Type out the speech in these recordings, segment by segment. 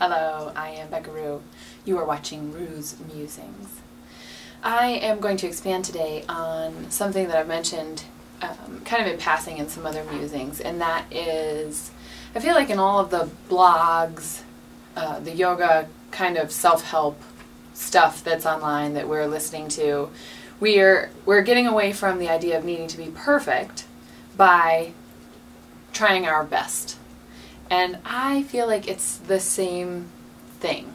Hello, I am Becca Rue. You are watching Rue's Musings. I am going to expand today on something that I've mentioned kind of in passing in some other musings, and that is, I feel like in all of the blogs, the yoga kind of self-help stuff that's online that we're listening to, we're getting away from the idea of needing to be perfect by trying our best. And I feel like it's the same thing.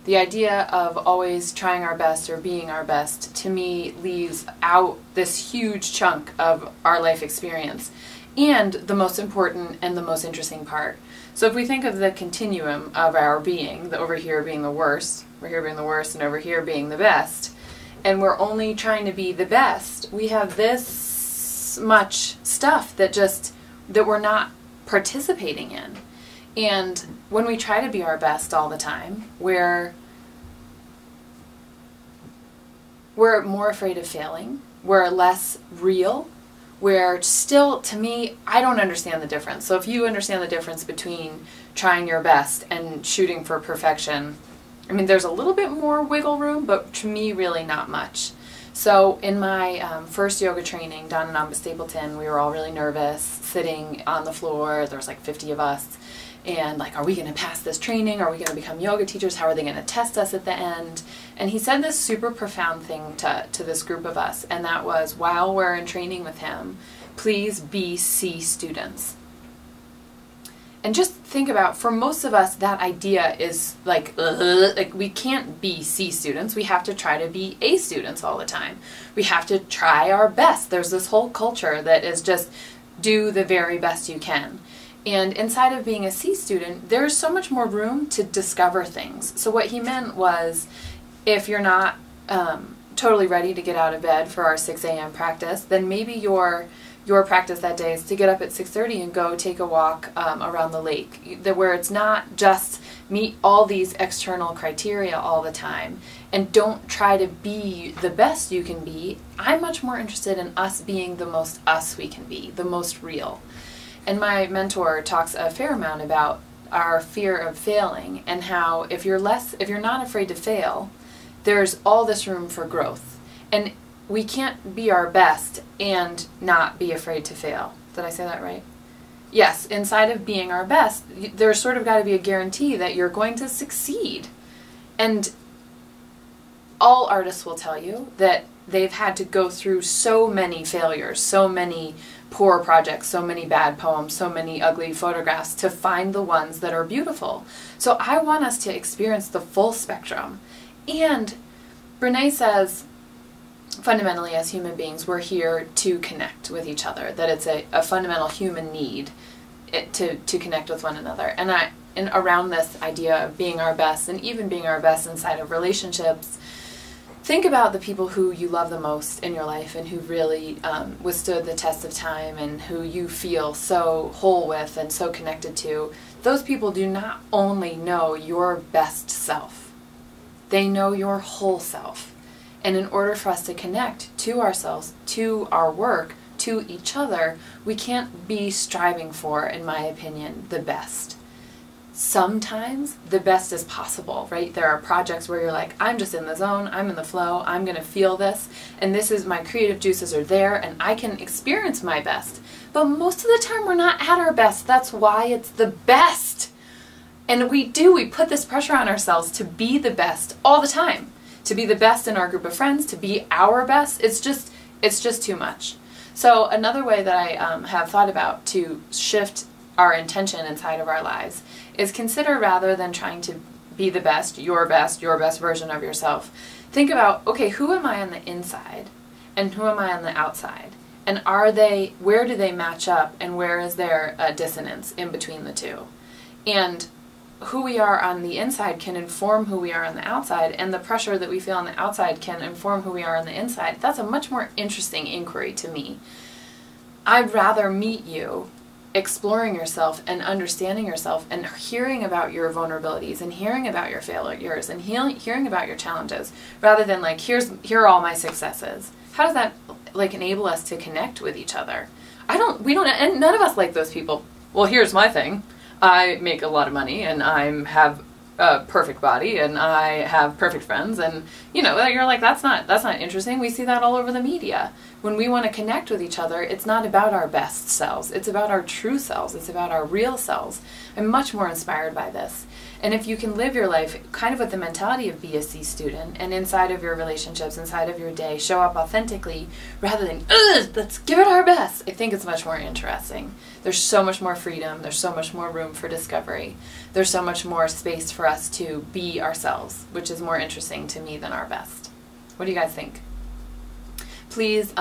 The idea of always trying our best or being our best, to me, leaves out this huge chunk of our life experience and the most important and the most interesting part. So if we think of the continuum of our being, the over here being the worst, over here being the worst, and over here being the best, and we're only trying to be the best, we have this much stuff that we're not participating in. And when we try to be our best all the time, we're more afraid of failing, we're less real, we're still, to me, I don't understand the difference. So if you understand the difference between trying your best and shooting for perfection, I mean, there's a little bit more wiggle room, but to me, really not much. So in my first yoga training down in Stapleton, we were all really nervous, sitting on the floor. There was like 50 of us. And like, are we going to pass this training? Are we going to become yoga teachers? How are they going to test us at the end? And he said this super profound thing to this group of us. And that was, while we're in training with him, please be C students. And just think about, for most of us, that idea is like we can't be C students. We have to try to be A students all the time. We have to try our best. There's this whole culture that is just do the very best you can. And inside of being a C student, there's so much more room to discover things. So what he meant was, if you're not totally ready to get out of bed for our 6 a.m. practice, then maybe your practice that day is to get up at 6:30 and go take a walk around the lake, where it's not just meet all these external criteria all the time and don't try to be the best you can be. I'm much more interested in us being the most us we can be, the most real. And my mentor talks a fair amount about our fear of failing and how if you're not afraid to fail, there's all this room for growth. And we can't be our best and not be afraid to fail. Did I say that right? Yes, inside of being our best, there's sort of got to be a guarantee that you're going to succeed. And all artists will tell you that they've had to go through so many failures, so many poor projects, so many bad poems, so many ugly photographs to find the ones that are beautiful. So I want us to experience the full spectrum. And Brene says, fundamentally, as human beings, we're here to connect with each other, that it's a fundamental human need to connect with one another. And around this idea of being our best, and even being our best inside of relationships, think about the people who you love the most in your life and who really withstood the test of time and who you feel so whole with and so connected to. Those people do not only know your best self, they know your whole self. And in order for us to connect to ourselves, to our work, to each other, we can't be striving for, in my opinion, the best. Sometimes the best is possible, right? There are projects where you're like, I'm just in the zone, I'm in the flow, I'm going to feel this, and this is, my creative juices are there, and I can experience my best. But most of the time we're not at our best. That's why it's the best. And we put this pressure on ourselves to be the best all the time. To be the best in our group of friends, to be our best, it's just too much. So another way that I have thought about to shift our intention inside of our lives is consider, rather than trying to be the best, your best version of yourself, think about, okay, who am I on the inside and who am I on the outside? And where do they match up, and where is there a dissonance in between the two? And who we are on the inside can inform who we are on the outside, and the pressure that we feel on the outside can inform who we are on the inside. That's a much more interesting inquiry to me. I'd rather meet you exploring yourself and understanding yourself and hearing about your vulnerabilities and hearing about your failures and hearing about your challenges, rather than like, here are all my successes. How does that like enable us to connect with each other? And none of us like those people. Well, here's my thing. I make a lot of money and I have a perfect body and I have perfect friends, and you know, you're like, that's not interesting. We see that all over the media. When we want to connect with each other, it's not about our best selves. It's about our true selves. It's about our real selves. I'm much more inspired by this. And if you can live your life kind of with the mentality of be a C student, and inside of your relationships, inside of your day, show up authentically rather than, let's give it our best, I think it's much more interesting. There's so much more freedom. There's so much more room for discovery. There's so much more space for us to be ourselves, which is more interesting to me than our best. What do you guys think? Please,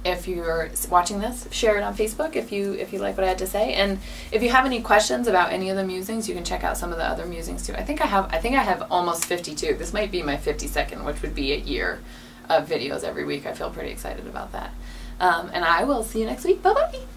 if you're watching this, share it on Facebook if you like what I had to say. And if you have any questions about any of the musings, you can check out some of the other musings too. I think I have almost 52. This might be my 52nd, which would be a year of videos every week. I feel pretty excited about that. And I will see you next week. Bye-bye.